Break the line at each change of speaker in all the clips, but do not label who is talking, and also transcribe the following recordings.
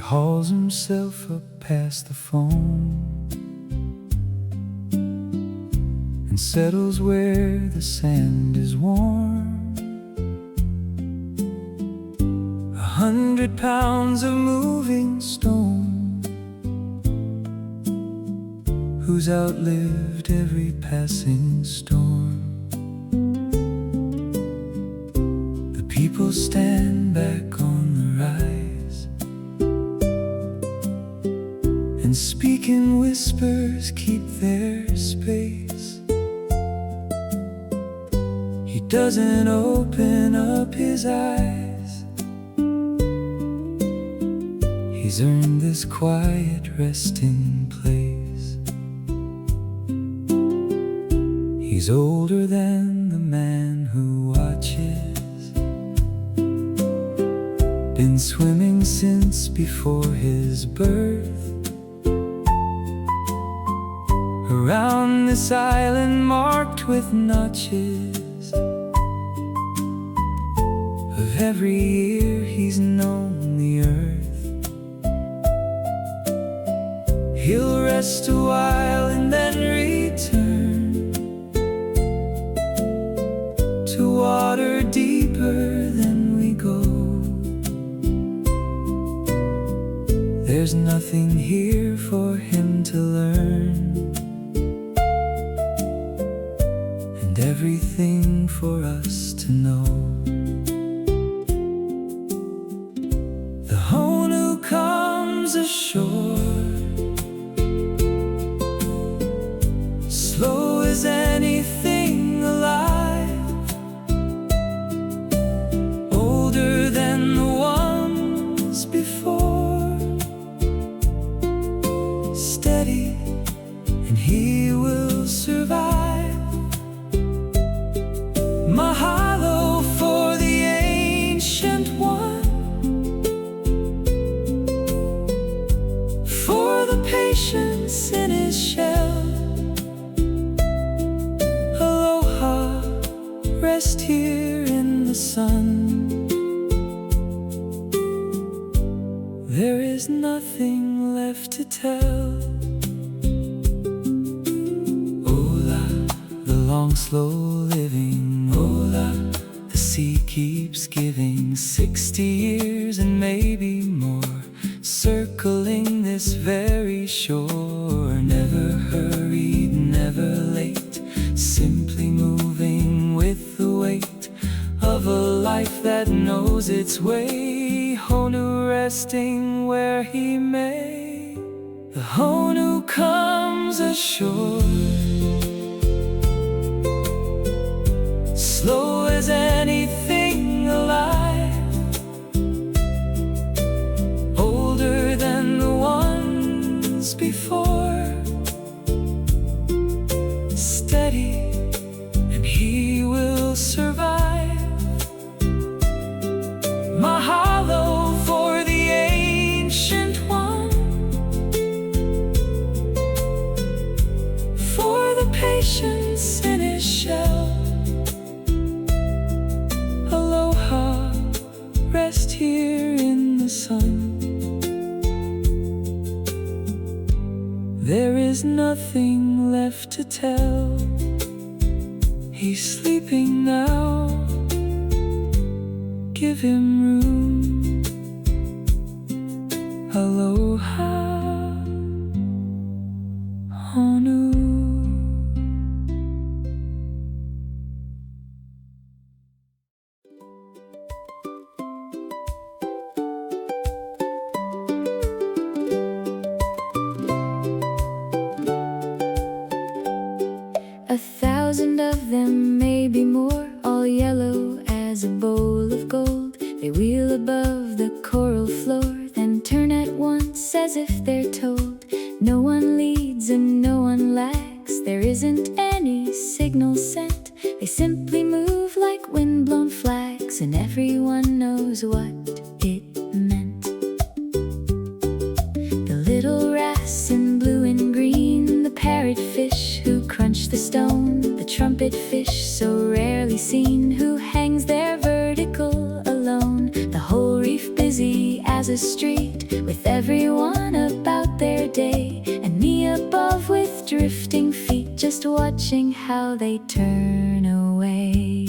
hauls himself up past the foam and settles where the sand is warm. 100 pounds of moving stone, who's outlived every passing storm. The people stand back on the rise and speak in whispers, keep their space. He doesn't open up his eyes. He's earned this quiet resting place. He's older than the man who watches, been swimming since before his birth. Around this island marked with notches, of every year he's known the earth. He'll rest a while and then return to water deeper than we go. There's nothing here for him to learn, and everything for us to know. The Honu comes ashore, slow as anything alive, older than the ones before, steady, and he will survive. Mahalo for the ancient one, for the patience in his shell. Rest here in the sun. There is nothing left to tell. Ola, the long slow living. Ola, the sea keeps giving. 60 years and maybe more, circling this very shore. Never hurried, never late, simply moving with the weight of a life that knows its way. Honu resting where he may. The Honu comes ashore, slow as anything alive, older than the ones before, steady, and he will survive. Mahalo for the ancient one, for the patience in his shell. Aloha, rest here in the sun. There is nothing left to tell. He's sleeping now, give him room. Aloha, Honu.
A thousand of them, maybe more, all yellow as a bowl of gold. They wheel above the coral floor, then turn at once as if they're told. No one leads and no one lags, there isn't any signal sent. They simply move like wind-blown flags, and everyone knows what it meant. The little wrasse in blue and green, the parrotfish who crunch the stone, the trumpet fish so rarely seen who hangs there vertical alone. The whole reef busy as a street with everyone about their day, and me above with drifting feet, just watching how they turn away.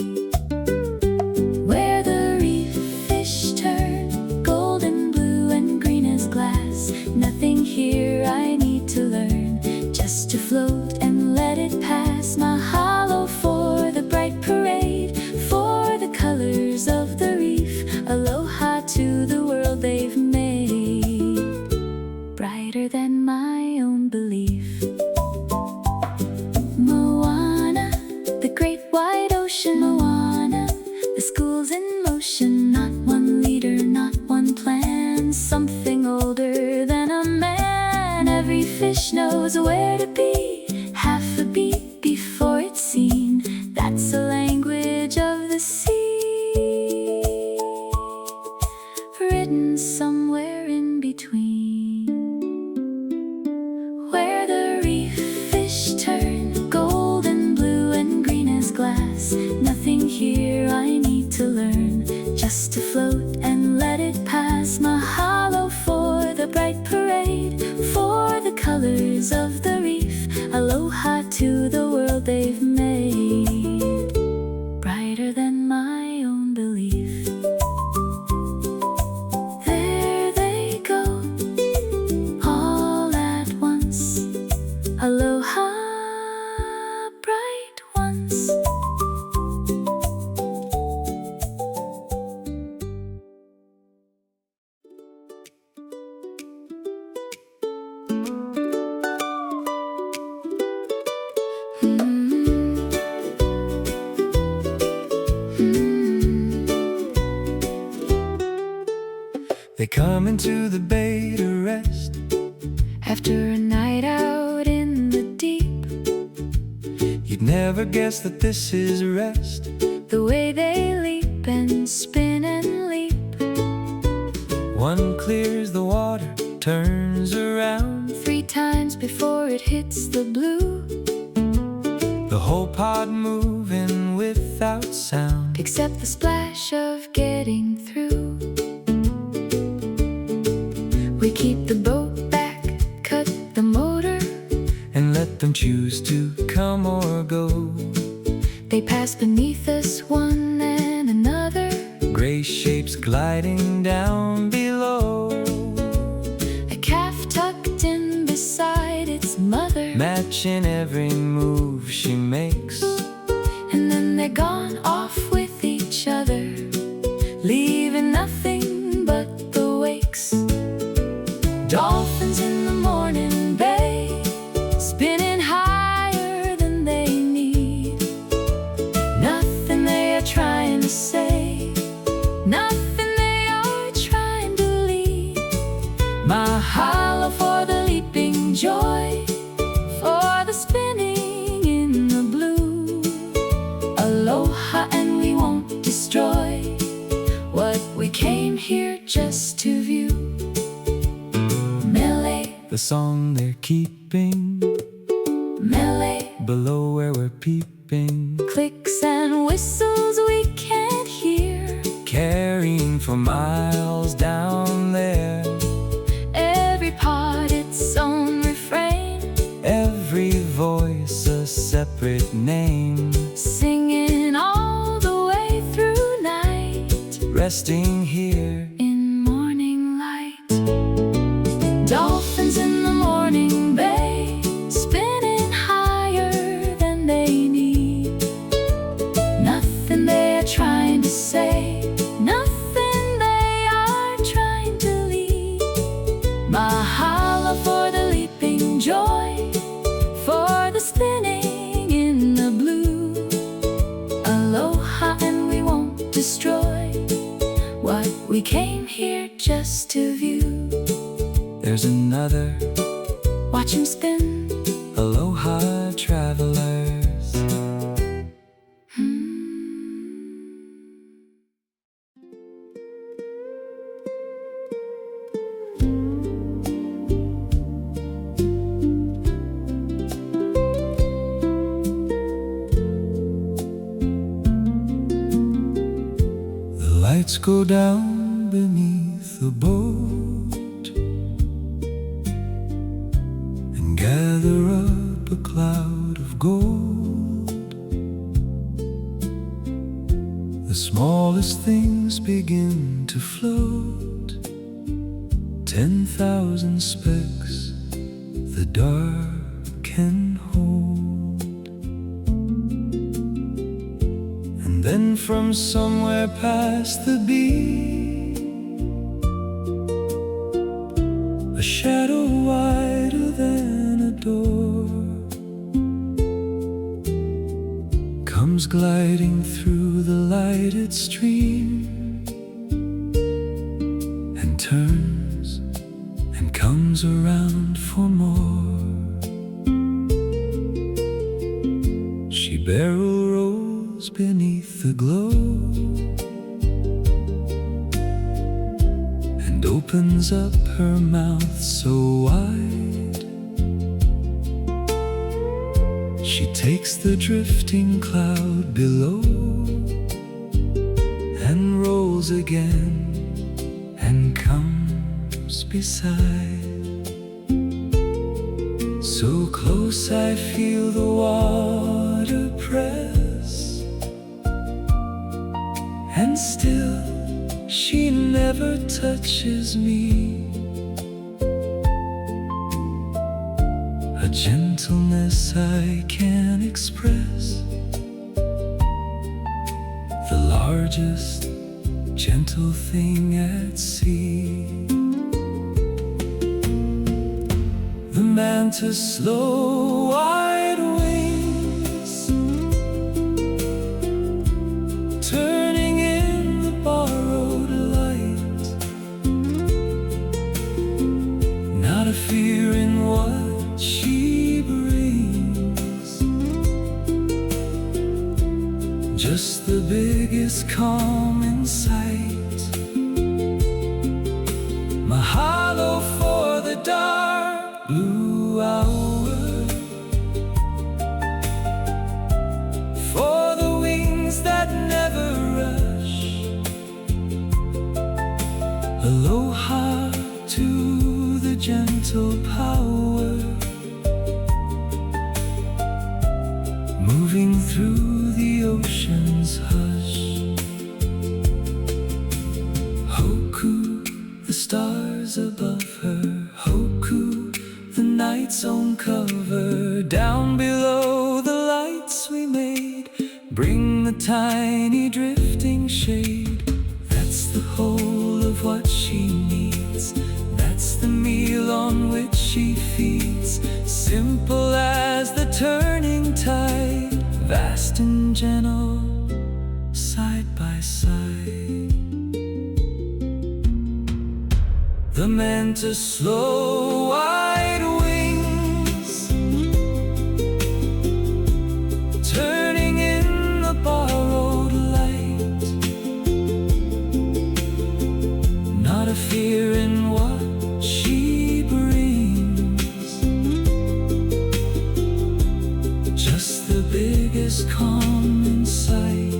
Where the reef fish turn golden blue and green as glass, nothing here I need to learn, just to float and let it pass. Mahalo for the bright parade, for the colors of the reef. Aloha to the world they've made, brighter than my own belief. Moana, the great wide ocean. Moana, the school's in motion. Not one leader, not one plan, something older than a man. Every fish knows where to be, half a beat before it's seen. That's the language of the sea, written somewhere in between. Where the reef fish turn golden blue and green as glass, nothing here I need to learn, just to float and let it pass. Mahalo for the bright parade, for the colors of the reef. Aloha to the world they've made, brighter than my own belief. There they go, all at once. Aloha, bright ones.
They come into the bay to rest
After a night out in the deep,
You'd never guess that this is rest.
the way they leap and spin and leap.
One clears the water, turns around,
3 times before it hits the blue,
the whole pod moving without sound.
except the splash of getting through. We keep the boat back, cut the motor,
And let them choose to come or go.
they pass beneath us one and another,
Gray shapes gliding down below,
a calf tucked in beside its mother,
matching every move she makes.
and then they're gone off with each other, leaving nothing but the wakes. Dolphins in the morning bay, spinning higher than they need. Nothing they are trying to say, nothing they are trying to lead. Mahalo for the leaping joy, for the spinning in the blue. Aloha, and we won't destroy what we came here just to view.
The song they're keeping
Melee,
below where we're peeping,
clicks and whistles we can't hear,
carrying for miles down there.
every part its own refrain,
Every voice a separate name,
singing all the way through night,
resting here.
in morning light. Dolphins in the morning bay, spinning higher than they need. Nothing they are trying to say, nothing they are trying to lead. Mahalo for the leaping joy, for the spinning in the blue. Aloha, and we won't destroy what we came here just to view.
There's another,
Watch him spin.
aloha travelers. The lights go down beneath the boat, gather up a cloud of gold. The smallest things begin to float. 10,000 specks the dark can hold. And then from somewhere past the beam, a shadow wider than a door comes gliding through the lighted stream, and turns and comes around for more. She barrel rolls beneath the glow and opens up her mouth so wide. She takes the drifting cloud below and rolls again and comes beside. So close I feel the water press, and still she never touches me. A gentleness I can't express, the largest gentle thing at sea. The manta's slow wide wings turning in the borrowed light, not a fear in what she brings, just the biggest calm in sight. Mahalo for the dark blue hour, for the wings that never rush. Aloha to the gentle power moving through the ocean's hush. Hoku, the stars above her. Hoku, the night's own cover. Down below the lights we made, bring the tiny drifting shade. That's the whole of what she needs, that's the meal on which she feeds. Simple as the turning tide, vast and gentle, side by side. The manta's slow wide wings turning in the borrowed light, not a fear in what she brings, just the biggest calm in sight.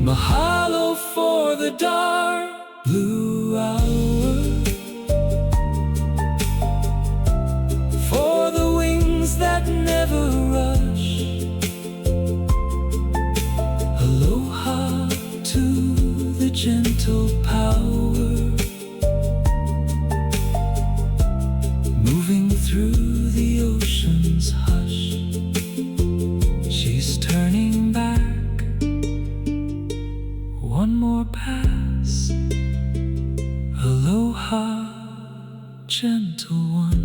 Mahalo for the dark blue hour, for the wings that never rush. Aloha to the gentle power moving through the ocean's hush. She's turning back, one more pass. Aloha, gentle one.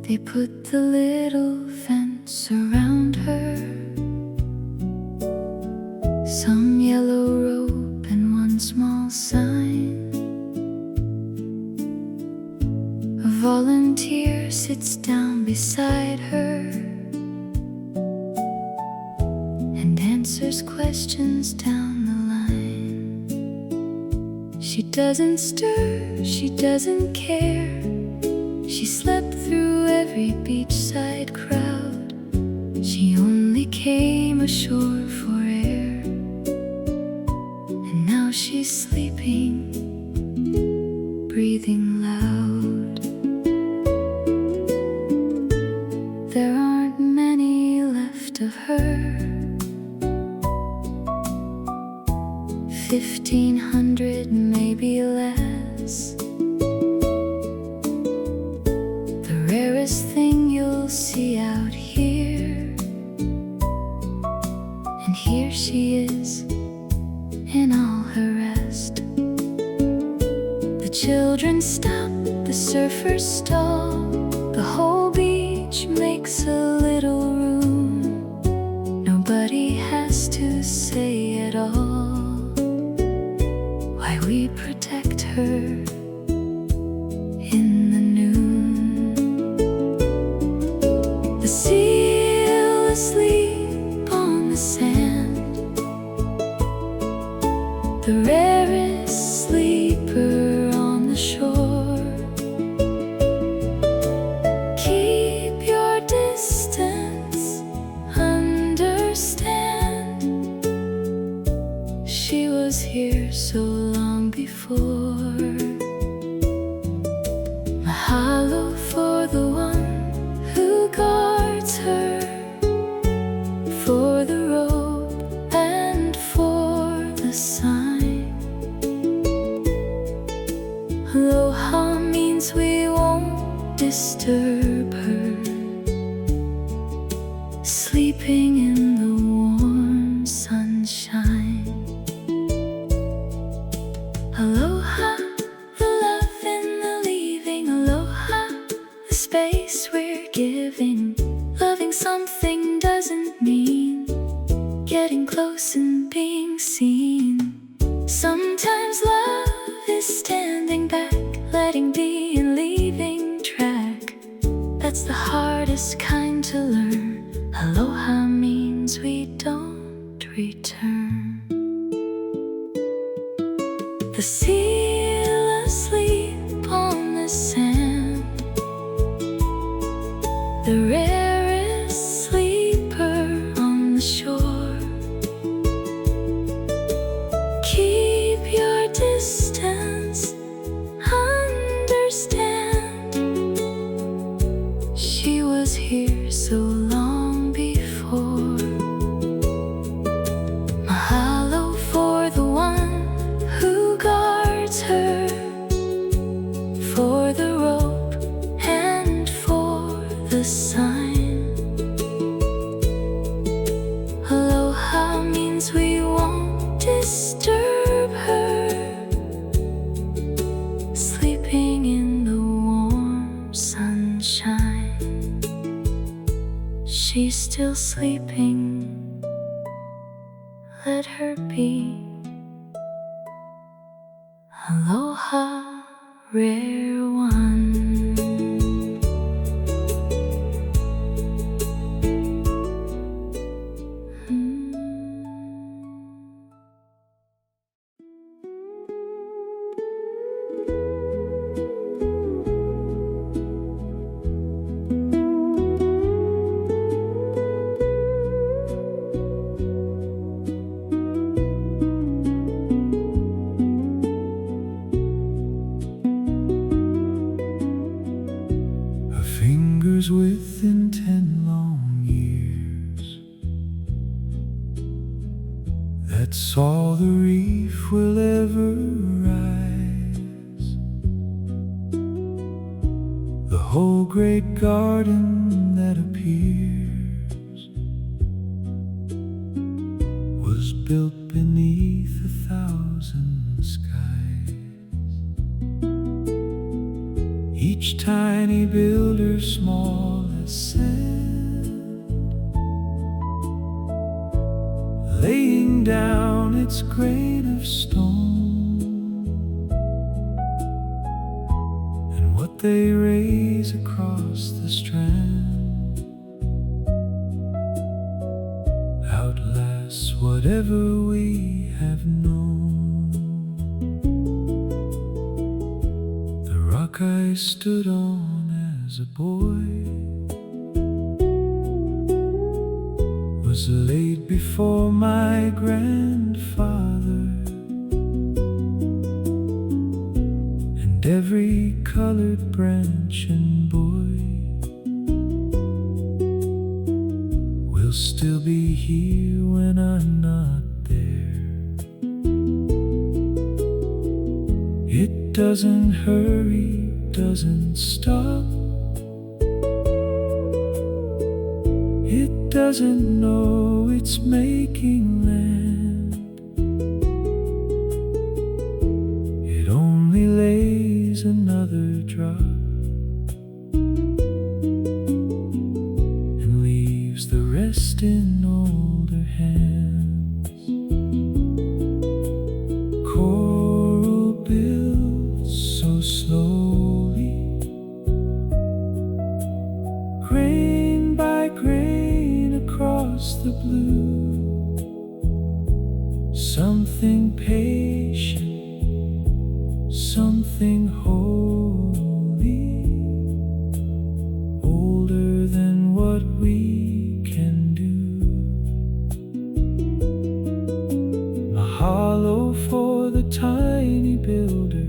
They put the little fence around her, some yellow
small sign. A volunteer sits down beside her and answers questions down the line. She doesn't stir, she doesn't care. She slept through every beachside crowd. She only came ashore for air, and now she's sleeping, breathing loud. There aren't many left of her. 1,500, maybe less. The rarest thing you'll see out here. And here she is in all her rest. The children stop, the surfers stall. The whole beach makes a little room. Nobody has to say at all why we protect her in the noon. The seal asleep on the sand, the rarest sleeper on the shore. Keep your distance, understand. She was here so long before. Mahalo for the one who guards her, for the rope and for the sign. Aloha means we won't disturb her, sleeping in the warm sunshine. Aloha, the love in the leaving. Aloha, the space we're giving. Loving something doesn't mean getting close and being seen. Sometimes love is standing back, letting be and leaving track. That's the hardest kind to learn. Aloha means we don't return. The seal asleep on the sand, the rarest sleeper on the shore. Keep your distance, understand. She was here so long before. Mahalo for the one who guards her, for the rope and for the sign. Aloha means we won't disturb her, sleeping in the warm sunshine. She's still sleeping, let her be. Aloha, rare one.
Within 10 long years, that's all the reef will ever rise. The whole great garden that appears was built beneath 1,000 skies. Each tiny builder small as sand, laying down its grain of stone. what they raise across the strand outlasts whatever we have known. The rock I stood on as a boy was laid before my grandfather, and every colored branch and buoy will still be here when I'm not there. It doesn't hurry, doesn't stop. It doesn't know it's making land. It only lays another drop and leaves the rest in older hands. Coral builds so slowly, grain by grain across the blue. Something patient, something holy, older than what we can do. Mahalo for the tiny builder,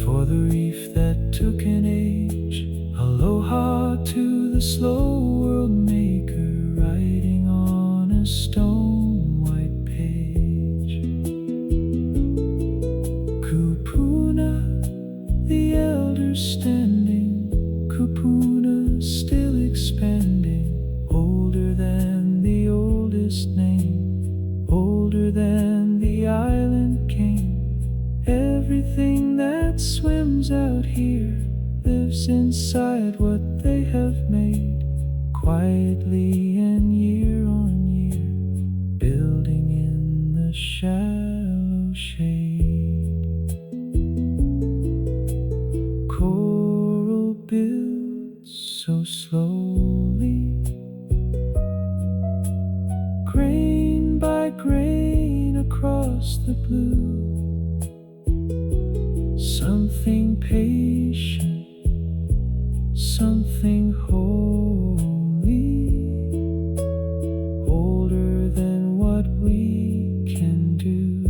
for the reef that took an age. Aloha to the slow world maker, writing on a stone white page. Kupuna, the elder standing, Kupuna still expanding, older than the oldest name, older than the island king. Everything that swims out here lives inside what they have made, quietly and year on year, building in the shallow shade. Coral builds so slowly, grain by grain across the blue. Something patient, something holy, older than what we can do.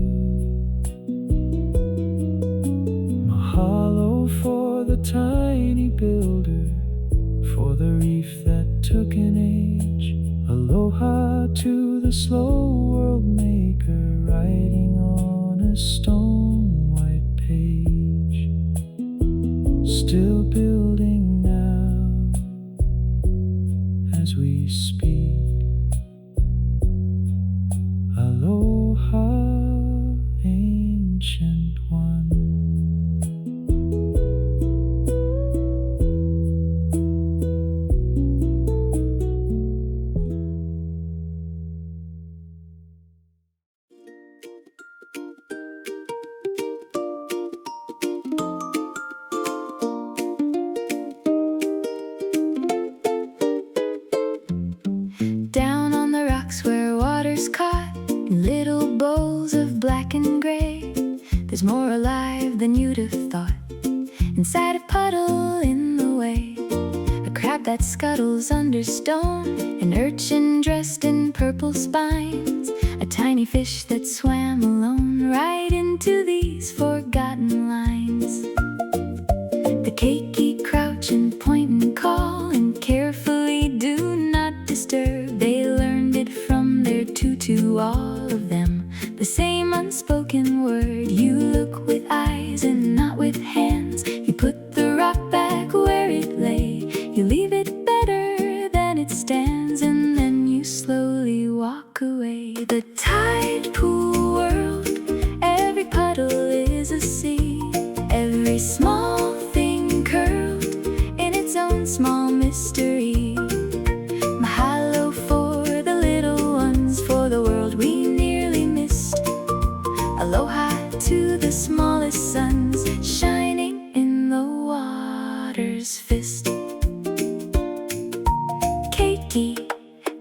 Mahalo for the tiny builder, for the reef that took an age. Aloha to the slow world maker, writing on a stone white page. Still building now as we speak. Aloha, ancient one.
Down on the rocks where water's caught in little bowls of black and gray, there's more alive than you'd have thought. Inside a puddle in the way, a crab that scuttles under stone, an urchin dressed in purple spines, a tiny fish that swam alone right into these forgotten lines. The keiki crouch and point and call, and carefully do not disturb. They learned it from their tutu, all of them, the same unspoken word. You look with eyes and not with hands. You put the rock back where it lay. You leave it better than it stands, and then you slowly walk away. The tide pool world, every puddle is a sea. Every small thing curled in its own small mystery. Mahalo for the little ones, for the world we nearly missed. Aloha to the smallest suns shining in the water. Waikiki,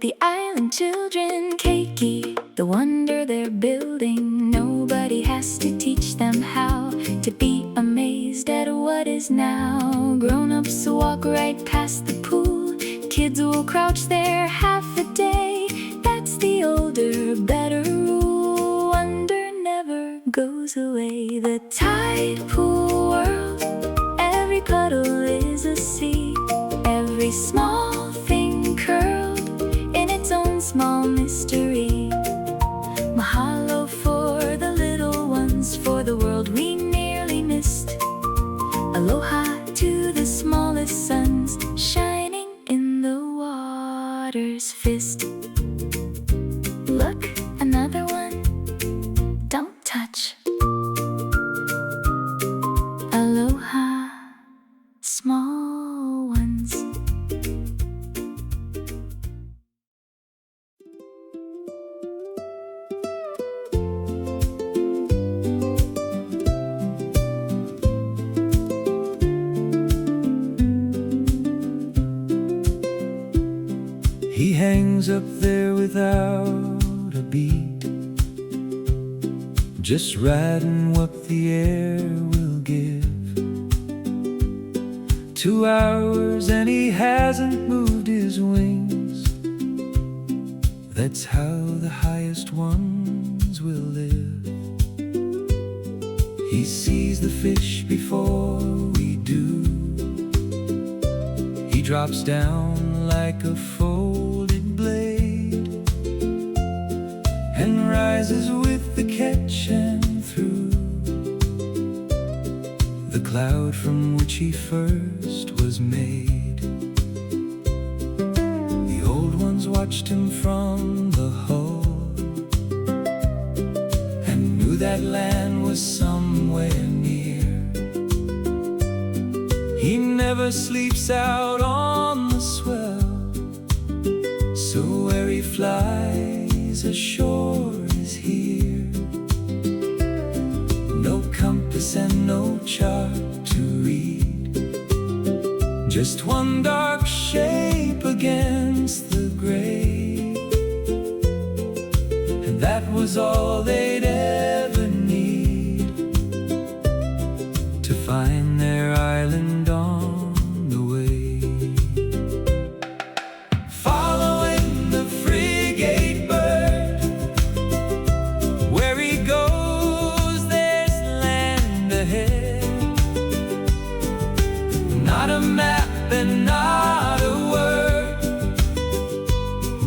the island children cakey, the wonder they're building. Nobody has to teach them how to be amazed at what is now. Grown-ups walk right past the pool, kids will crouch there half a day. That's the older, better rule. Wonder never goes away. The tide pool world, every puddle is a sea, every small thing curled in its own small mystery. Mahalo for the little ones, for the world we nearly missed. Aloha to the smallest suns, shining in the water's fist. Look, another one, don't touch. Aloha, small ones.
He hangs up there without a beat, just riding what the air will give. 2 hours and he hasn't moved his wings. That's how the highest ones will live. He sees the fish before we do. He drops down like a folded blade and rises with the catch and through the cloud from which he first was made. The old ones watched him from the hull and knew that land was somewhere near. He never sleeps out on the swell, so where he flies ashore is here. No compass and no chart to read, just one dark shape against the gray. And that was all they'd ever need to find their island on the way. Following the frigate bird, where he goes there's land ahead. Not a map and not a word,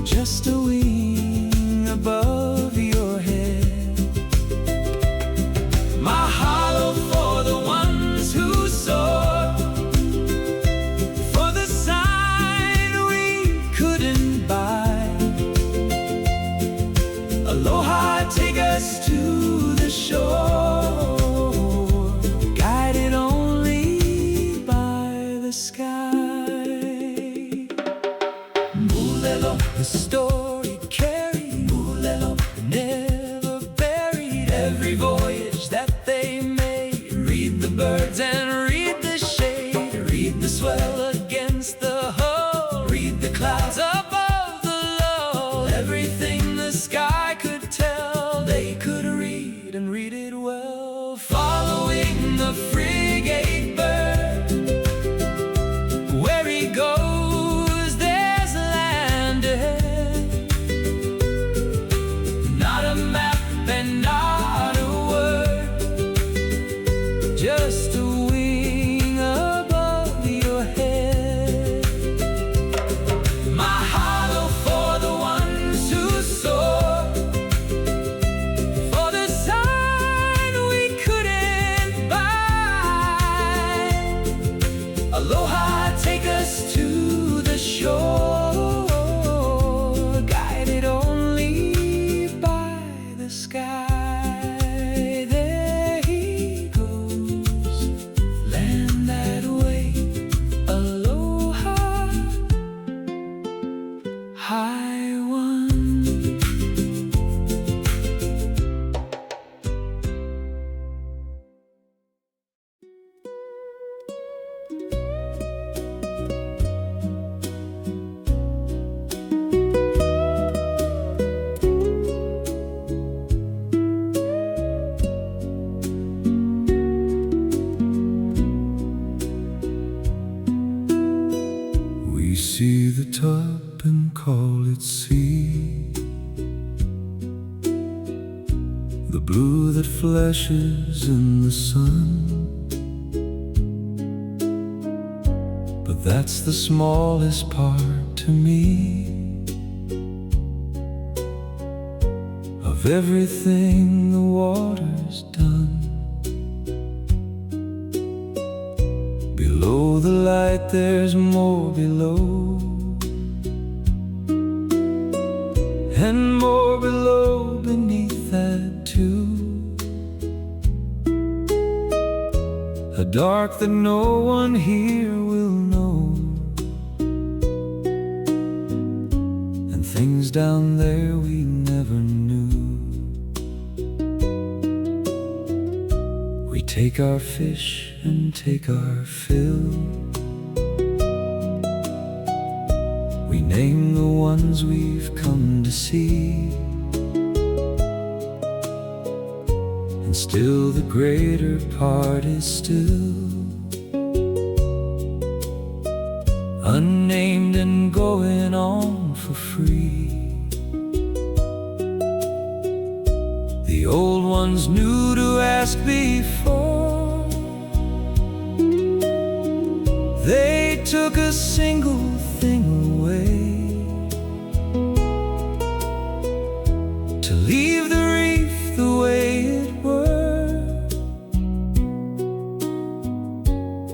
just a wing above your head. Mahalo for the ones who soar, for the sign we couldn't buy. Aloha, take us to the shore, guided only by the sky. Mulelo, the story carried. Mulelo, never buried. Every voyage that they made. Read the birds and read the shade. Read the swell against the hull. Read the clouds above the lull. Everything the sky could tell, they could read and read it well. Following the frigate bird, where he goes there's land ahead. Not a map and not a word, just a wing above your head. Mahalo for the ones who soar, for the sign we couldn't buy. Aloha, take us to the shore, guided only by the sky. There he goes, land that way. Aloha, high one. call it sea, the blue that flashes in the sun. But that's the smallest part to me of everything the water's done. Below the light there's more below, and more below beneath that too. A dark that no one here will know, and things down there we never knew. We take our fish and take our fill, we name the ones we've come to see, and still the greater part is still unnamed and going on for free. The old ones knew to ask before they took a single thing away, to leave the reef the way it were,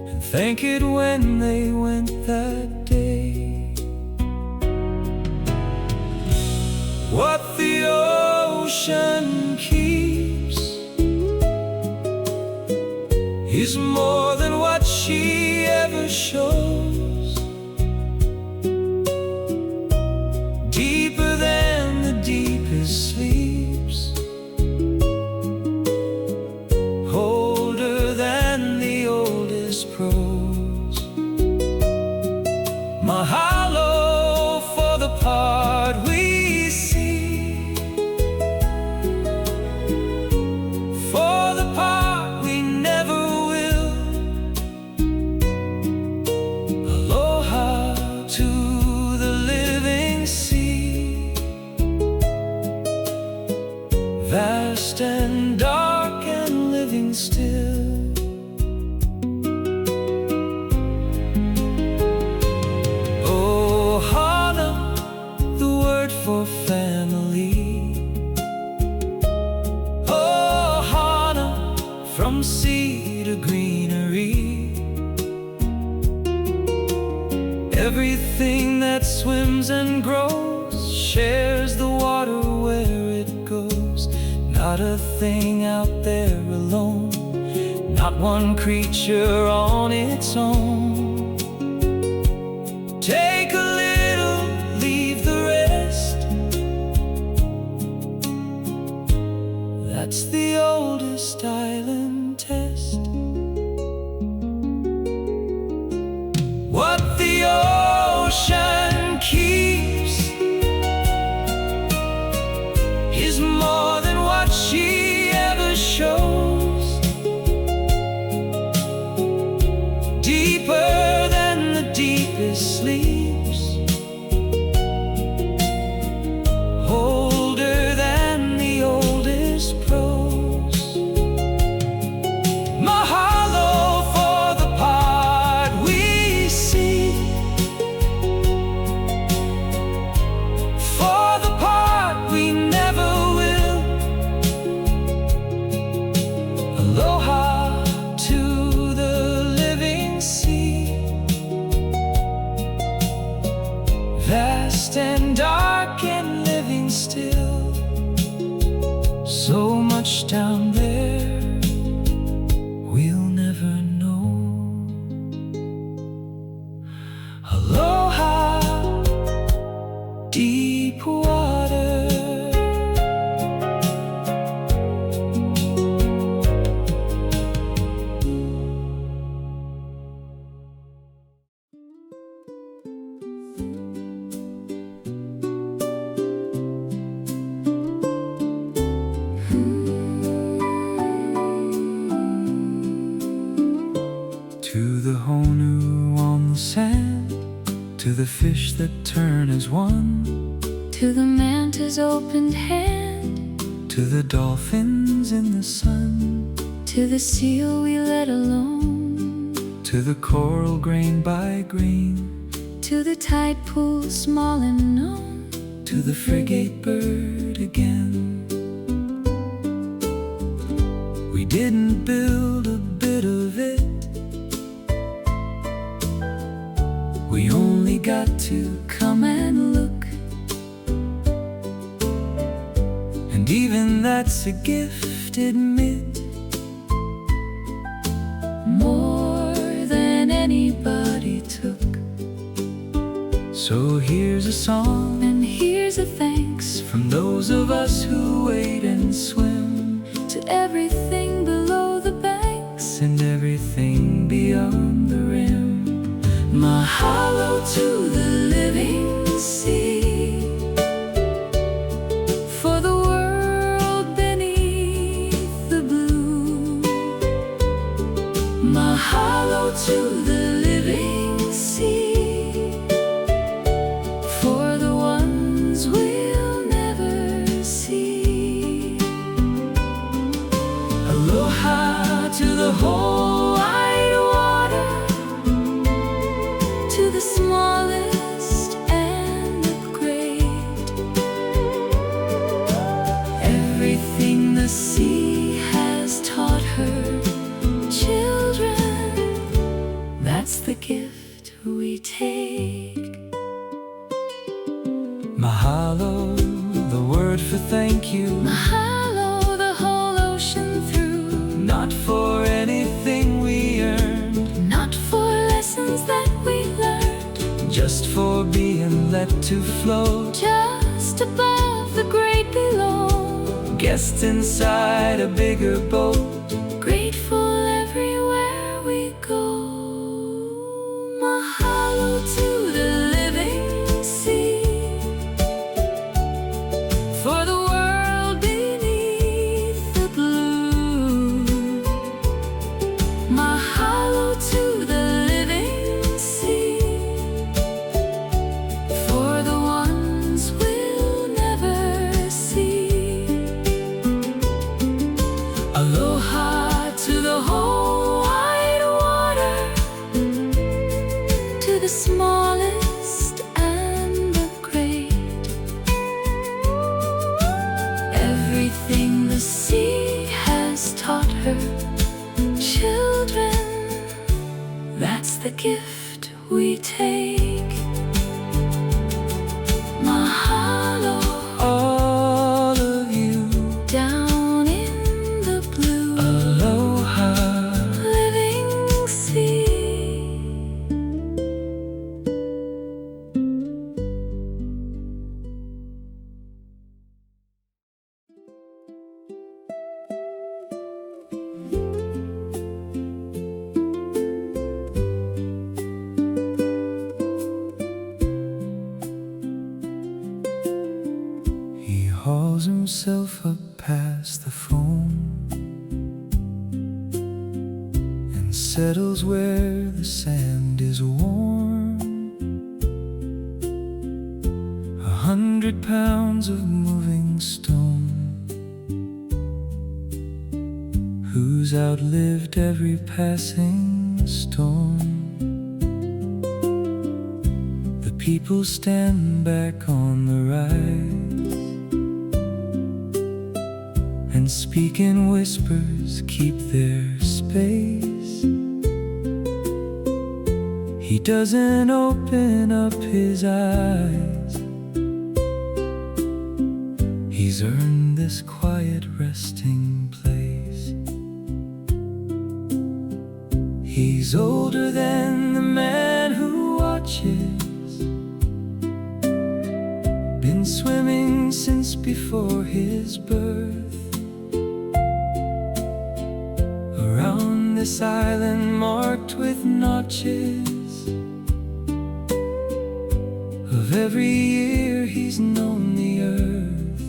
and thank it when they went that day. What the ocean keeps is more than what she ever shows, deeper than the deepest sleeps, older than the oldest prose. Mahalo for the part we see, for the part we never will. Aloha to the living sea, vast and dark and living still. Ohana, the word for family. Ohana, from sea to greenery. Everything that swims and grows shares the water where it goes. Not a thing out there alone, not one creature on its own. Take a little, leave the rest. That's the oldest island test. What the ocean keeps is more than what she ever shows, deeper than the deepest sleeps, older than the oldest prose. Mahalo for the part we see, for the part we never will. Aloha to the living sea, vast and dark and living still. So much down there we'll never know. Aloha, deep water. To the Honu on the sand, to the fish that turn as one,
to the manta's opened hand,
to the dolphins in the sun,
to the seal we let alone,
to the coral grain by grain,
to the tide pool small and known,
to the frigate bird again. We didn't build a bit of it, we only got to come and look. And even that's a gift, admit,
more than anybody took.
So here's a song,
And here's a thanks
from those of us who wade and swim,
to everything below the banks,
and everything beyond the rim.
Mahalo to the living sea, for the world beneath the blue. Mahalo to the living sea, for the ones we'll never see.
Aloha to the whole wide water,
to the smallest and the great. Everything the sea has taught her children, that's the gift we take.
Mahalo, the word for thank you,
Mahalo the whole ocean through,
not for anything we earned,
not for lessons that we learned,
just for being let to float,
just above the great below.
guests inside a bigger boat.
Grateful everywhere we go. Mahalo to the living sea, for the world beneath the blue. Mahalo to the living sea, for the ones we'll never see. Aloha to the whole wide water, to the smallest and the great. Everything the sea has taught her children, that's the gift we take. Mahalo,
All of you,
down in the blue,
aloha.
living sea.
He hauls himself up past the foam and settles where the sand is warm. 100 pounds of moving stone, who's outlived every passing storm. The people stand back on the rise and speak in whispers, keep their space. He doesn't open up his eyes, he's earned this quiet resting place. He's older than the man who watches, been swimming since before his birth. Around this island marked with notches, of every year he's known the earth.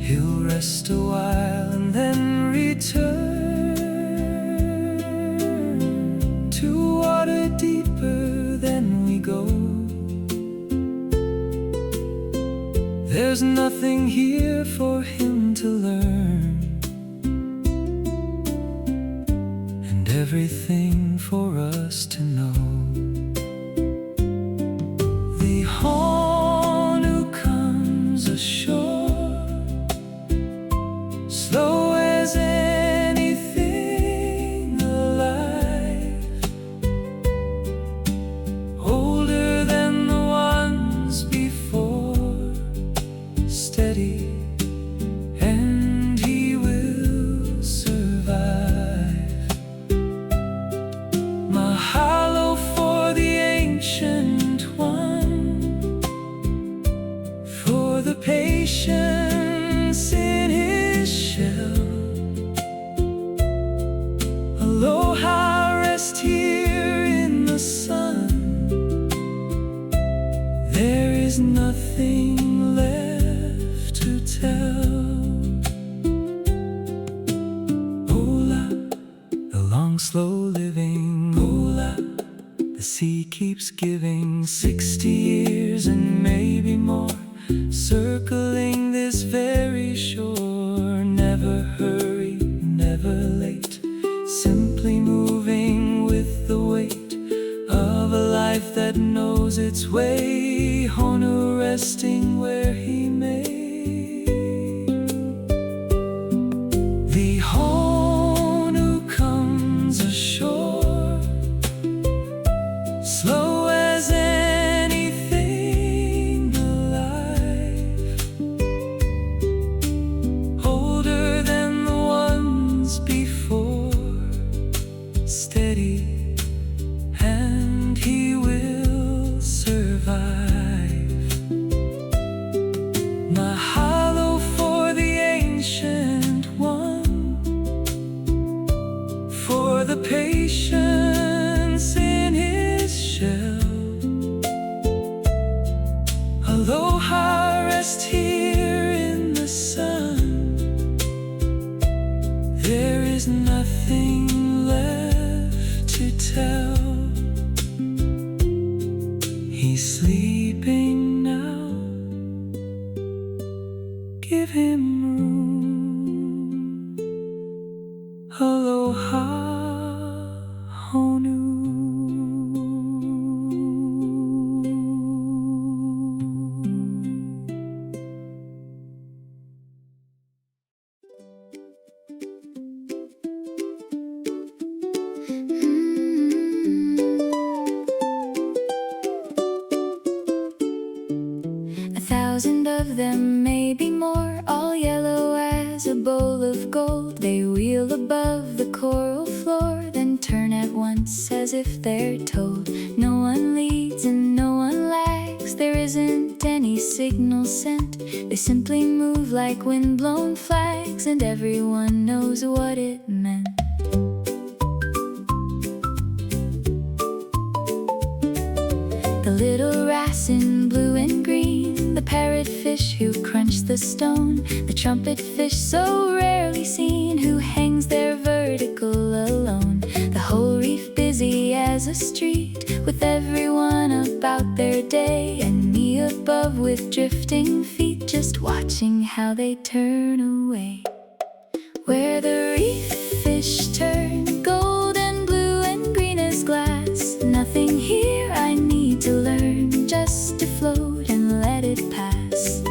He'll rest a while and then return to water deeper There's nothing here for him to learn, and everything for us to know. The Honu comes ashore, slow as anything alive, older than the ones before, steady, and he will survive. Mahalo for the ancient one, for the patience in his shell. Aloha, rest here in the sun. There is nothing left to tell. Ola, the long slow living. Ola, the sea keeps giving. 60 years and maybe more, circling this very shore. Never hurry, never late, simply moving with the weight of a life that knows its way. Honu resting where he may. The Honu comes ashore, slow as anything alive, older than the ones before, steady, and he will survive. Mahalo for the ancient one, for the patience in his shell. Aloha, rest here in the sun. There is nothing left to tell. He's sleeping now, give him room. Aloha, Honu.
A thousand of them, maybe more, all yellow as a bowl of gold. They wheel above the coral floor, then turn at once as if they're told. No one leads and no one lags, there isn't any signal sent. They simply move like wind-blown flags, and everyone knows what it meant. The little wrasse in blue and green, the parrotfish who crunch the stone, the trumpetfish so rarely seen who hangs there vertical alone. The whole reef busy as a street, with everyone about their day, and me above with drifting feet, just watching how they turn away. Where the reef fish turn gold and blue and green as glass, nothing here I need to learn, just to float and let it pass.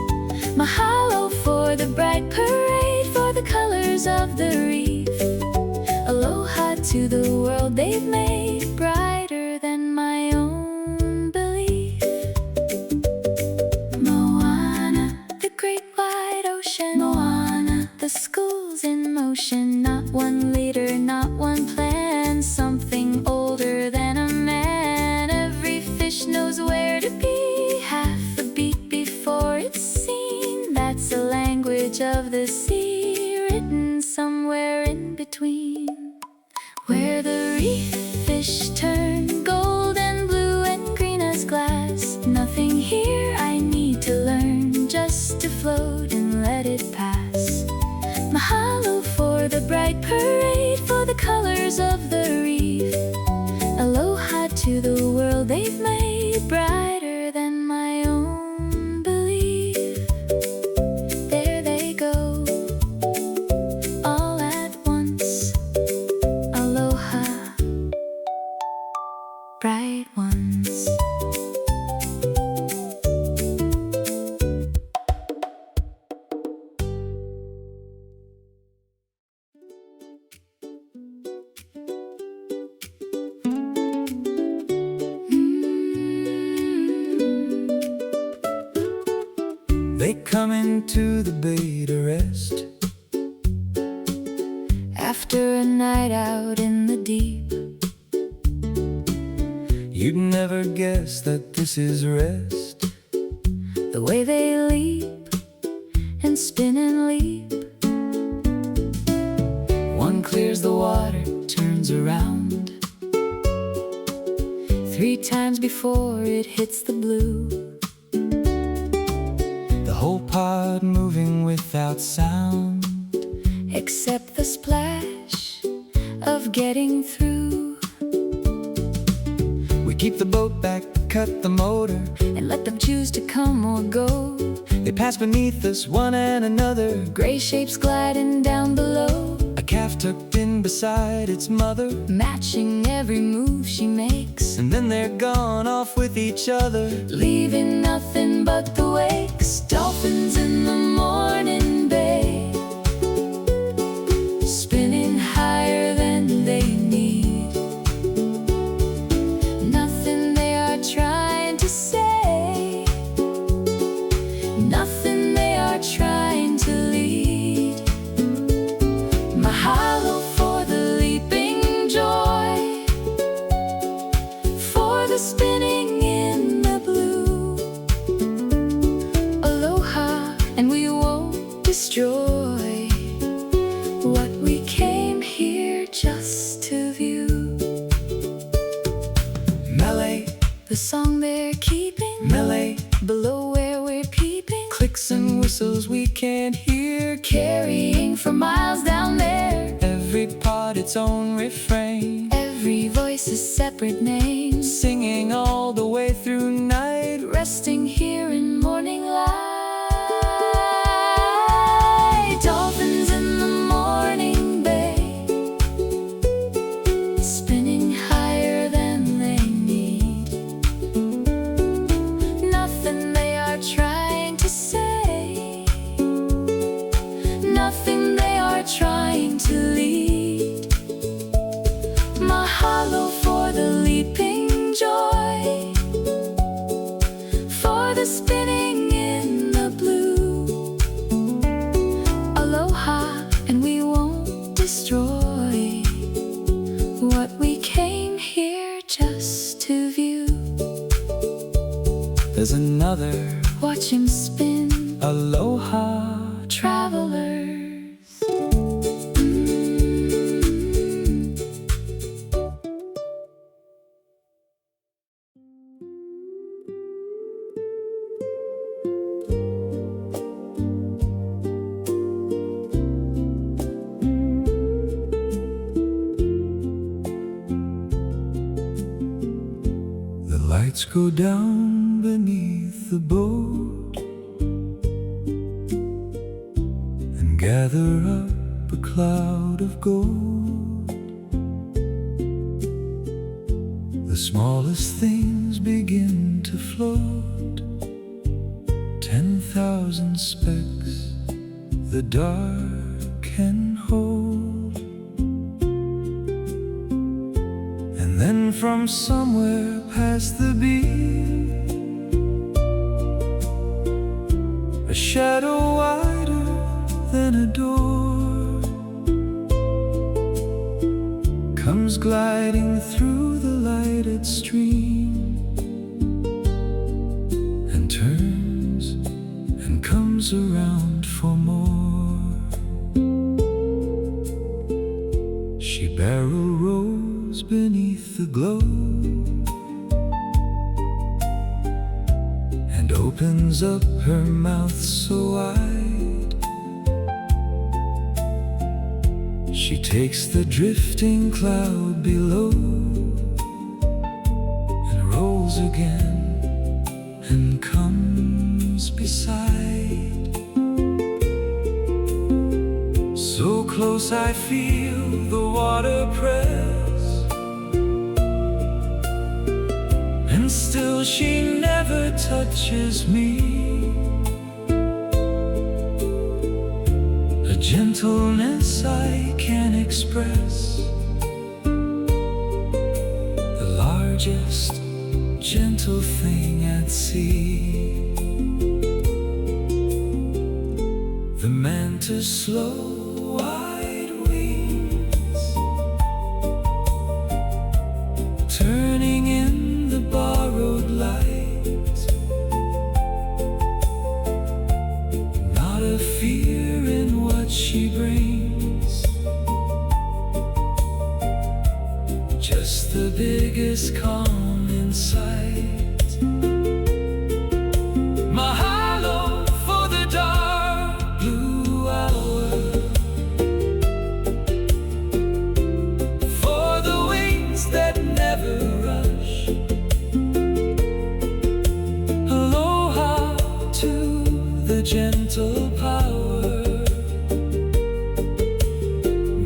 Mahalo for the bright parade, for the colors of the reef. Aloha to the world they've made, brighter than my own belief. Moana, the great wide ocean. Moana, the school's in motion. Not one leader, not one plan, something older than a man. Every fish knows where to be, half a beat before it's seen. That's the language of the sea, written somewhere in between. Where the reef fish turn gold and blue and green as glass, nothing here I need to learn, just to float and let it pass. Mahalo for the bright parade, for the colors of the reef. Aloha to the world they've made, brighter than my own belief.
They come into the bay to rest
After a night out in the deep,
you'd never guess that this is rest.
the way they leap and spin and leap.
One clears the water, turns around
3 times before it hits the blue.
the whole pod moving without sound.
Except the splash of getting through.
We keep the boat back, cut the motor,
And let them choose to come or go.
they pass beneath us one and another.
Gray shapes gliding down below,
A calf tucked in beside its mother,
matching every move she makes,
and then they're gone off with each other.
leaving nothing but the wakes. Dolphins in the morning bay, spinning higher than they need. Nothing they are trying to say, nothing they are trying to lead. Mahalo for the leaping joy, for the spinning in the blue. Aloha, and we won't destroy what we came here just to view.
Melee,
The song they're keeping
melee,
below where we're peeping,
clicks and whistles we can't hear,
carrying for miles down there.
every part its own refrain,
Every voice a separate name,
singing all the way through night.
resting here in morning light. Dolphins in the morning bay, spinning higher than they need. Nothing they are trying to say, nothing they are trying to lead. Mahalo for the leaping joy, for the spinning in the blue. Aloha, and we won't destroy what we came here just to view.
There's another
Watch him spin,
aloha.
travelers.
The lights go down beneath the boat and gather up a cloud of gold. The smallest things begin to float, 10,000 specks the dark can hold. And then from somewhere past the beam, a shadow wider than a door comes gliding through the lighted stream and turns and comes around for more. She barrel rolls beneath the glow and opens up her mouth so wide. She takes the drifting cloud below and rolls again and comes beside. So close I feel the water press, and still she never touches me. A gentleness I can't express, the largest gentle thing at sea. Manta's slow wide wings turning in the borrowed light. Not a fear in what she brings, just the biggest calm in sight. Mahalo for the dark blue hour, for the wings that never rush. Aloha to the gentle power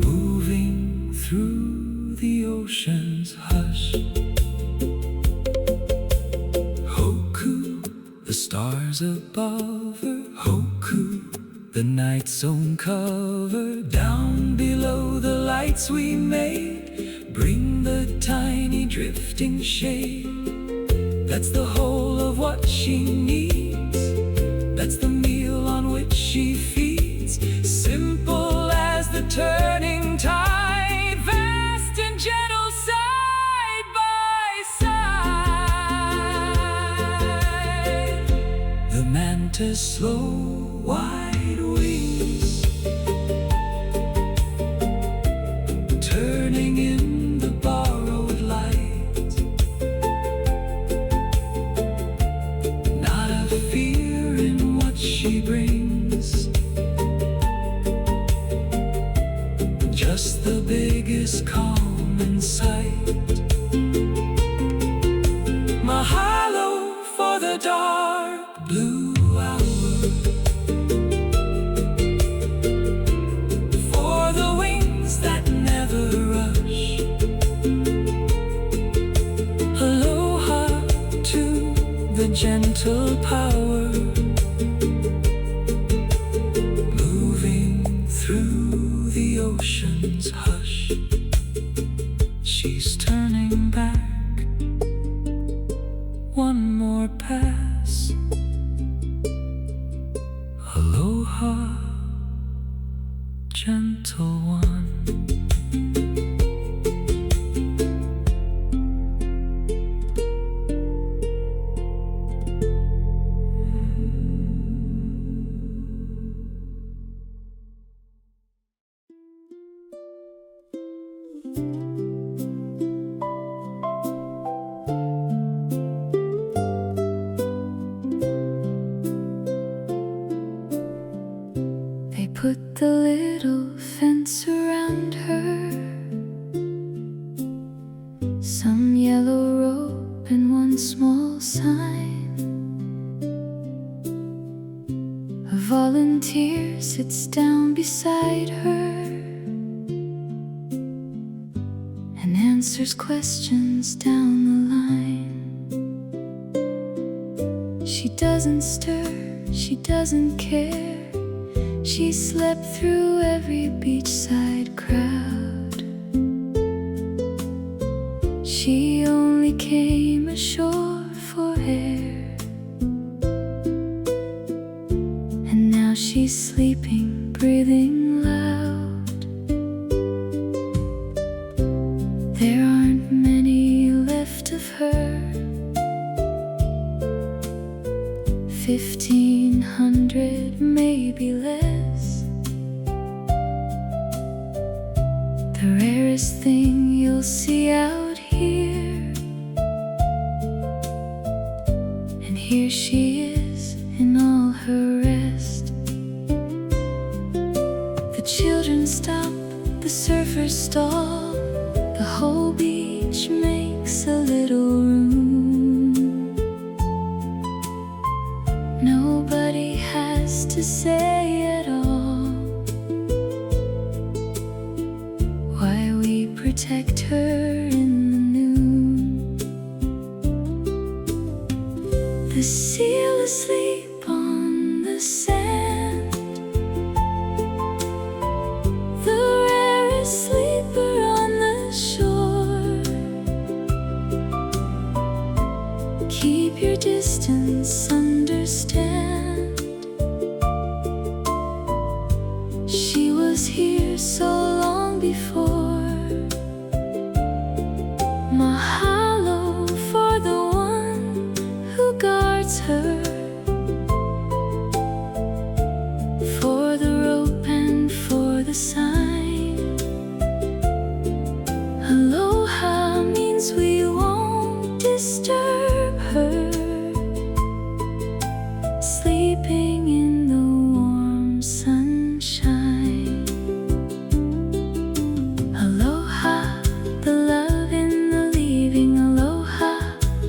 moving through the ocean's hush. Hoku, the stars above her. Hoku, the night zone cover. Down below the lights we made, bring the tiny drifting shade. That's the whole of what she needs. That's the meal on which she feeds. Simple as the turning tide, vast and gentle side by side. The manta's slow wide wings turning in the borrowed light. Not a fear in what she brings, just the biggest calm in sight. Mahalo for the dark blue hour, for the wings that never rush. Aloha to the gentle power moving through the ocean's hush. She's turning back, one more pass. Aloha, gentle one.
They put the little fence around her, some yellow rope and one small sign. A volunteer sits down beside her and answers questions down the line. She doesn't stir, she doesn't care. She slept through every beachside crowd. She only came ashore for air, and now she's sleeping, breathing loud. There aren't many left of her, 1,500, maybe less. The rarest thing you'll see out here. And here she is in all her rest. The children stop, the surfers stall. The whole beach makes a little room. Nobody has to say at all why we protect her in the noon. The seal asleep on the sand, the rarest sleeper on the shore. Keep your distance, understand. sleeping in the warm sunshine. Aloha, the love in the leaving. Aloha,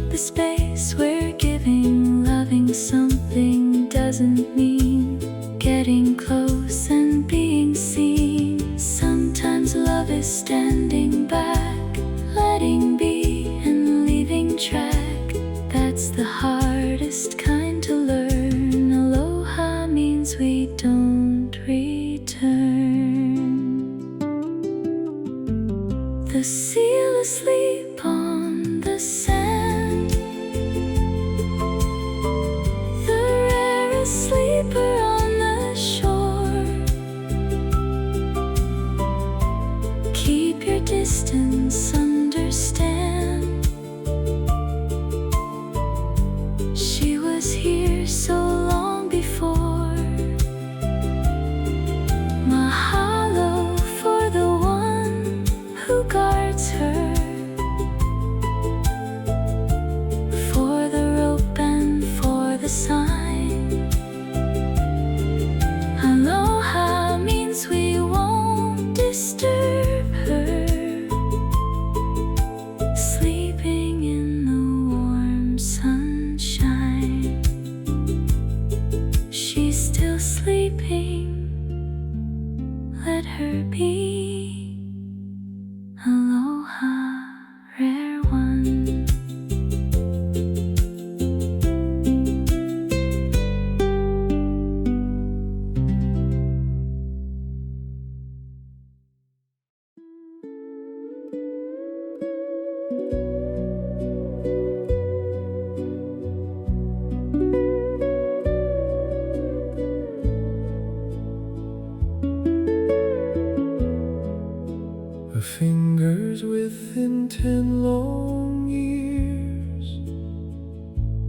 the space we're giving. Loving something doesn't mean getting close and being seen. Sometimes love is standing back, letting be and leaving track. That's the hardest kind to learn. Aloha means we don't return. The seal asleep on the sand, the rarest sleeper on the shore. Keep your distance, understand. She was here so long before. Mahalo for the one who guards her, for the rope and for the sign. Aloha means we won't disturb her, sleeping in the warm sunshine. She's still sleeping, let her be. Aloha, rare one.
Her fingers within 10 long years.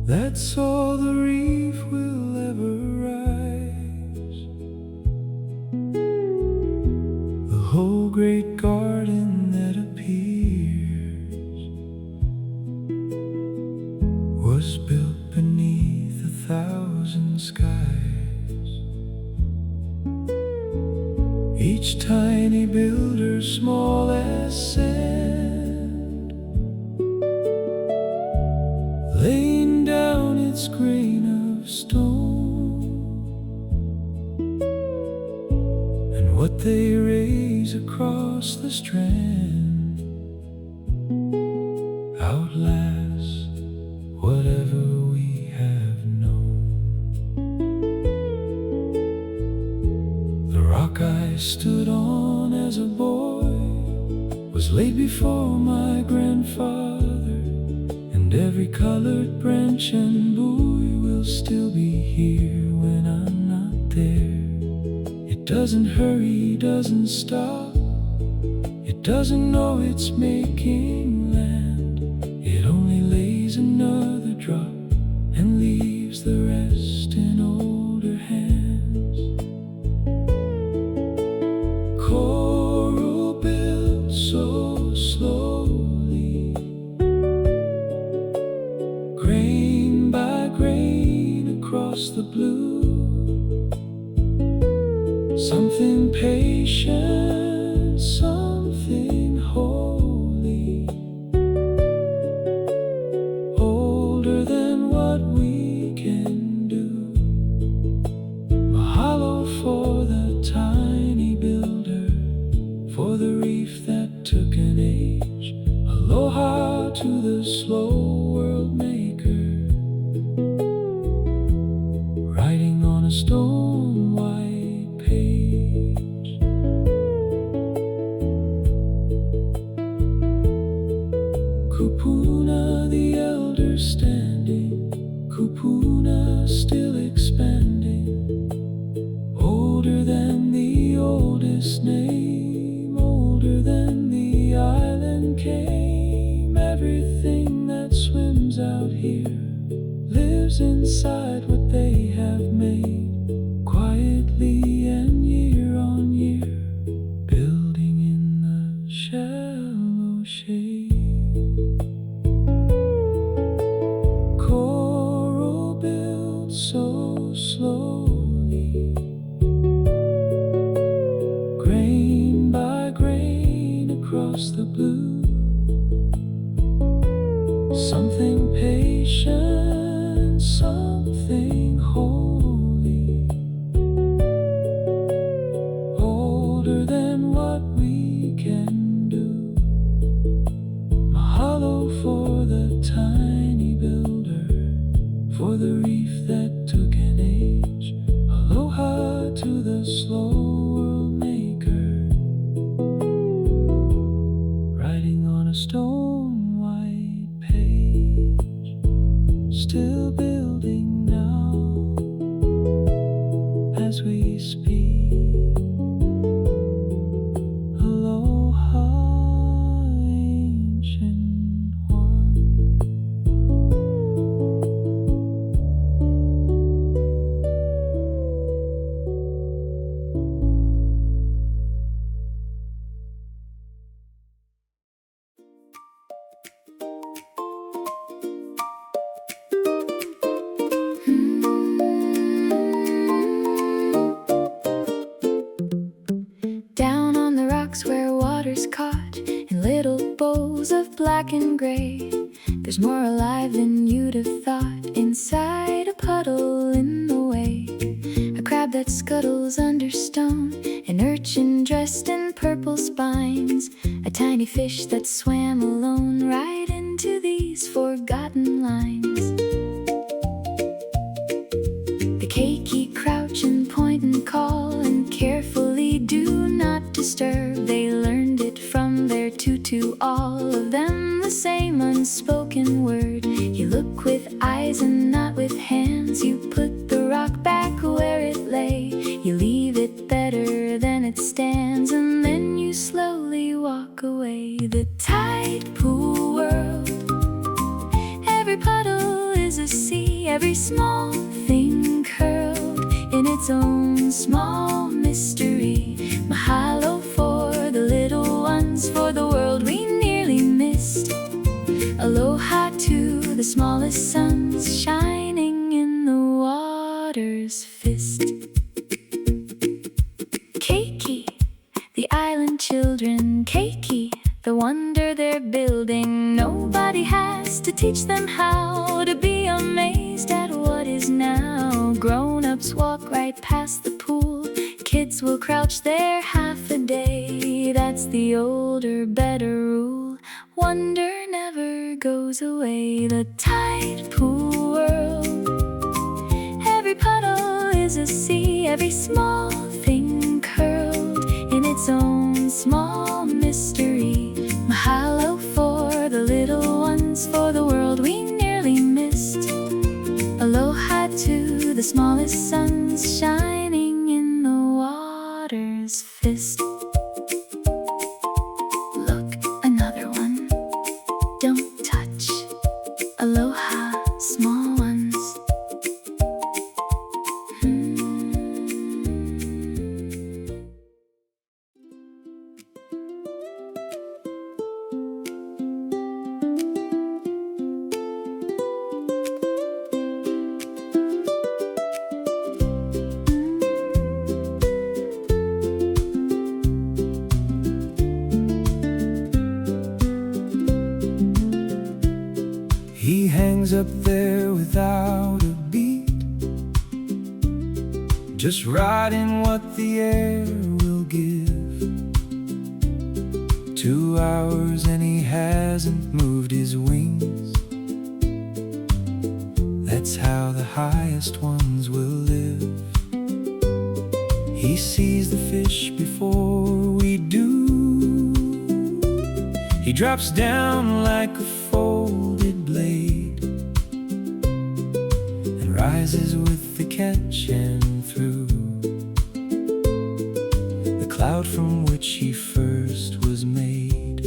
That's all the reef will ever rise. The whole great garden that appears was built beneath 1,000 skies. Each tiny builder small as sand, laying down its grain of stone, and what they raise across the strand outlasts whatever we have known. The rock I stood on as a boy was laid before my grandfather, and every colored branch and buoy will still be here when I'm not there. It doesn't hurry, doesn't stop, it doesn't know it's making land. It only lays another drop and leaves the rest in older hands. Coral built so slowly, grain by grain across the blue. Something patient, something holy, older than what we can do. Mahalo for the tiny builder, for the reef that took an age. Aloha to the slow world maker, writing on a stone white page. Kupuna the elder standing, Kupuna still expanding, older than the oldest name, older than the island came. Everything that swims out here lives inside what they have made, quietly and year on year, building in the shallow shade. Coral built so slowly, grain by grain across the blue. Something patient, something holy, older than what we can do. Mahalo for the tiny builder, for the reef that took an age. Aloha to the slow world maker, writing on a stone white page, still building now as we speak. Aloha, ancient one.
Down on the rocks where water's caught in little bowls of black and gray, there's more alive than you'd have thought inside a puddle in the way. A crab that scuttles under stone, an urchin dressed in purple spines, a tiny fish that swam alone right into these forgotten lines. The keiki crouch and point and call and carefully do not disturb. They learned it from their tutu, all of them the same unspoken word. You look with eyes and not with hands. You put the rock back where it lay. You leave it better than it stands, and then you slowly walk away. The tide pool world, every puddle is a sea, every small thing curled in its own small mystery. Mahalo for the little ones, for the world we nearly missed. Aloha to the smallest suns shining in the water's fist. Keiki, the island children, Keiki, the wonder they're building. Nobody has to teach them how to be amazed at what is now. Grown-ups walk right past the pool, kids will crouch there half a day. That's the older, better rule. Wonder never goes away. The tide pool world, every puddle is a sea, every small thing curled in its own small mystery. Mahalo for the little ones, for the world we nearly missed. Aloha to the smallest suns shining in the water's fist. Look, another one. Don't touch. Aloha, small ones.
He hangs up there without a beat, just riding what the air will give. 2 hours and he hasn't moved his wings. That's how the highest ones will live. He sees the fish before we do. He drops down like a folded blade and rises with the catch and through the cloud from which he first was made.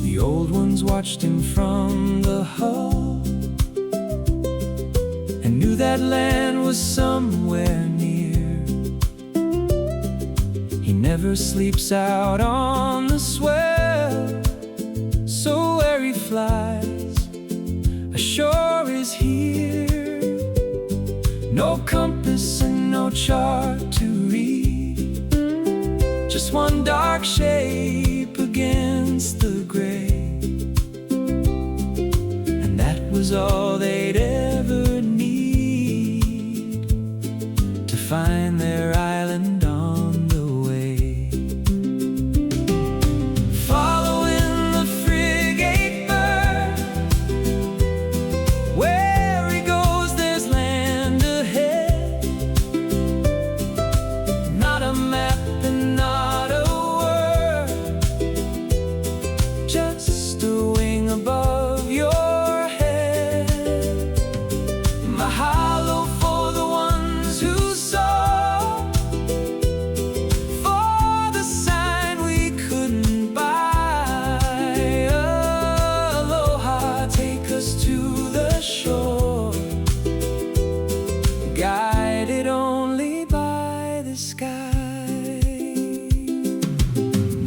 The old ones watched him from the hull and knew that land was somewhere near. He never sleeps out on the swell, so where he flies, ashore is here. No compass and no chart to read, just one dark shape against the gray. And that was all they'd ever need to find their island on the way. Following the frigate bird, where he goes there's land ahead. Not a map and not a word, just a wing above your head. Mahalo for the ones who saw, for the sign we couldn't buy. Aloha, take us to the shore, guided only by the sky.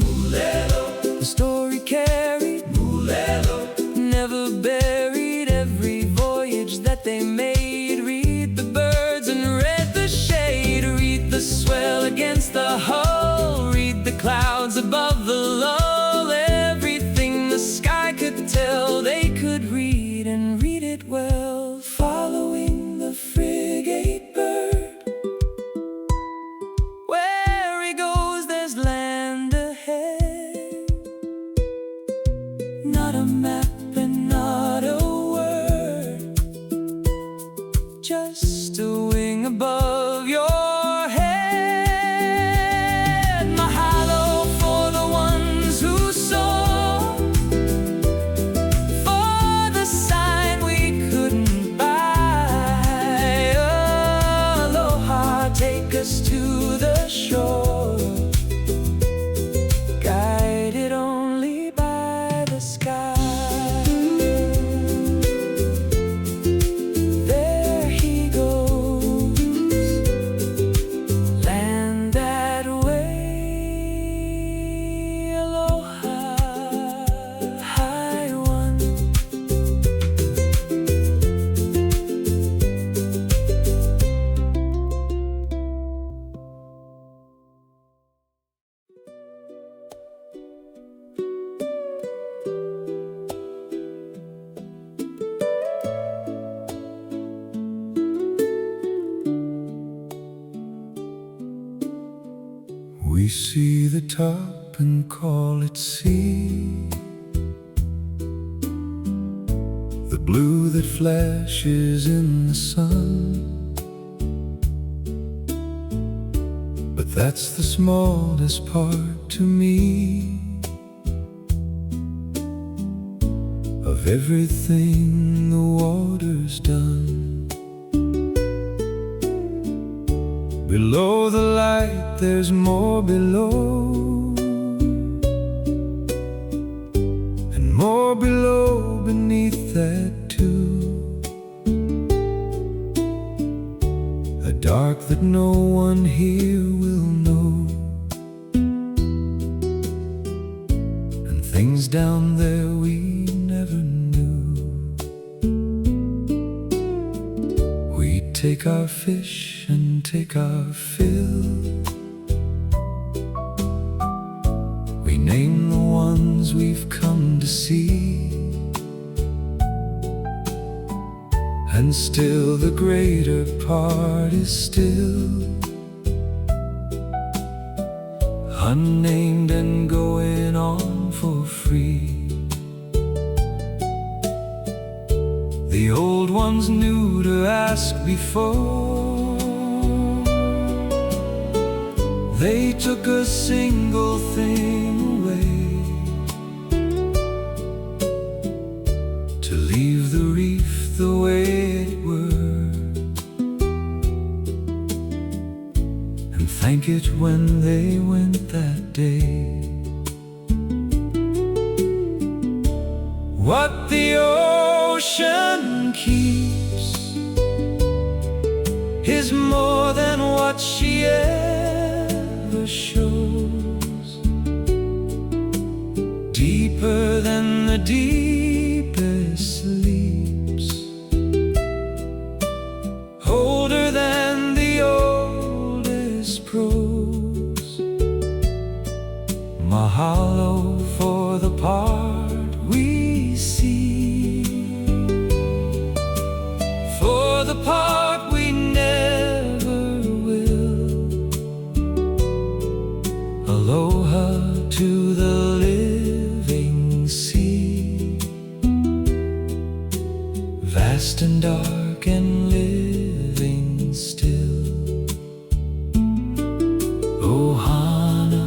Mulelo, the story carried. Mulelo, never buried. Every voyage that they made, read the birds and read the shade. Read the swell against the hull, read the clouds above the lull. Everything the sky could tell, they could read and read it well. Following the frigate bird, where he goes there's land ahead. Not a map and not a word, just a wing above your head. Mahalo for the ones who saw, for the sign we couldn't buy. Aloha, take us to the shore, guided only by the sky. There he goes, land that way. Aloha, high one. We see the top and call it sea, the blue that flashes in the sun. But that's the smallest part to me of everything the water's done. Below the light there's more below, and more below beneath that too. A dark that no one here will know, and things down there we never knew. We take our fish and take our fill, we name the ones we've come to see, and still the greater part is still unnamed and going on for free. The old ones knew to ask before they took a single thing away, to leave the reef the way it were, and thank it when they went that day. What the ocean keeps is more than what she ever shows, deeper than the deepest sleeps, older than Mahalo for the part we see, for the part we never will. Aloha to the living sea, vast and dark and living still. Ohana,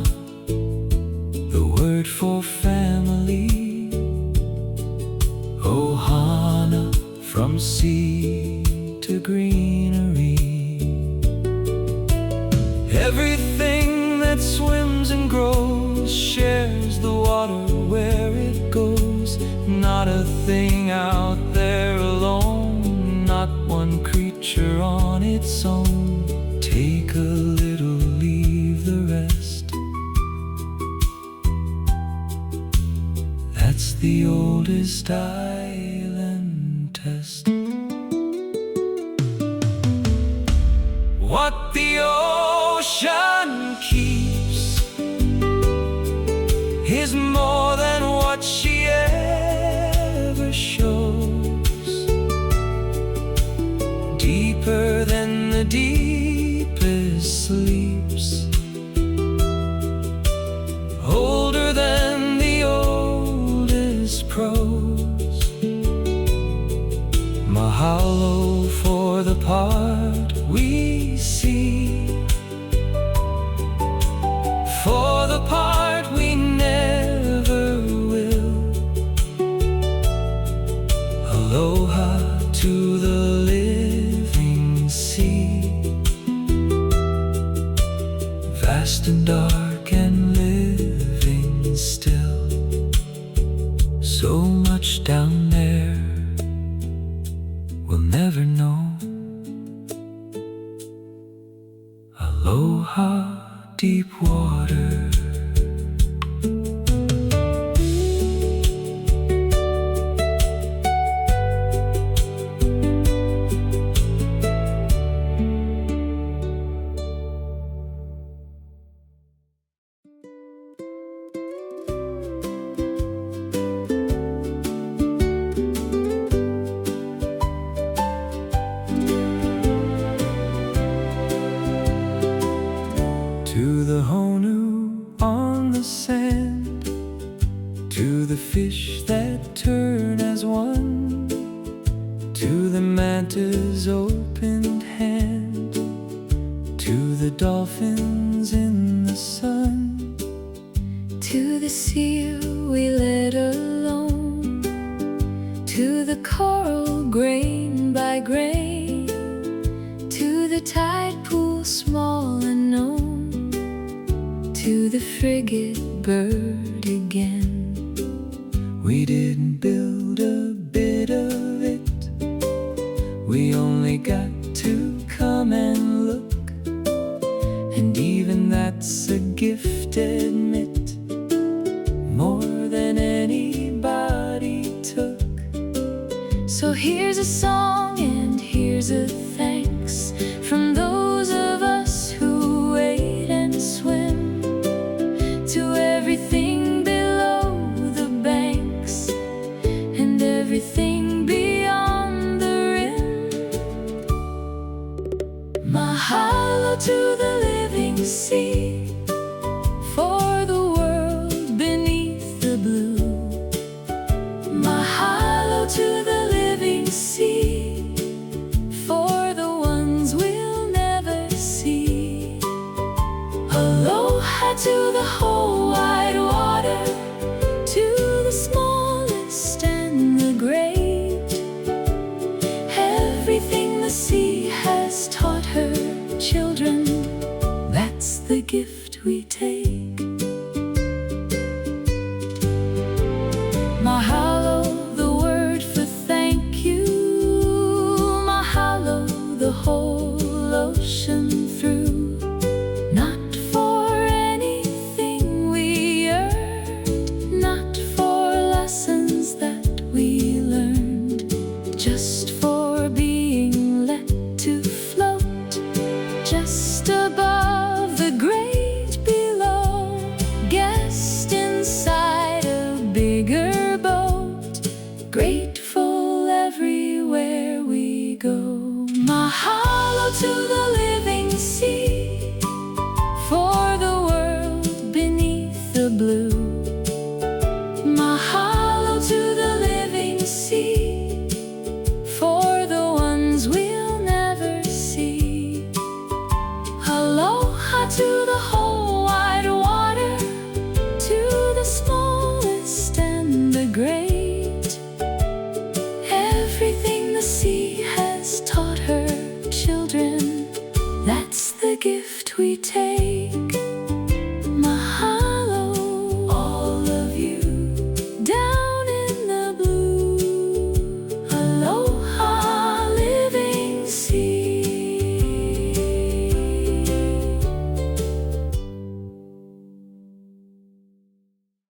the word for family. Ohana, from sea to greenery. Everything that swims and grows shares the water where it goes. Not a thing out there alone, not one creature on its own. Take a little, leave the rest. That's the oldest island test. What the ocean keeps is more than what she ever shows. Deeper than the deepest sleeps, older than the oldest prose. Mahalo for the part we see, for the part we never will. Aloha to the living sea, vast and dark and living still. So much down there we'll never know. Aloha, deep water. To the Honu on the sand, to the fish that turn as one, to the Manta's opened hand, to the dolphins in the sun,
To the seal we let alone, to the coral grain by grain, to the tide pool small and known, to the frigate bird again.
We didn't build a bit of it, we only got to come and look, and even that's a gift, admit, more than anybody took.
So here's a song and here's a thanks from those of us who wait and swim, to everything below the banks and everything beyond the rim. Mahalo to the living sea, for the world beneath the blue. Mahalo to the living sea, for the ones we'll never see. Aloha to the whole wide water, to the smallest and the great. Everything the sea has taught her children, that's the gift we take. Mahalo, the word for thank you. Mahalo, the whole ocean through. Not for anything we earned, not for lessons that we learned, just for being let to float just above the great below.
to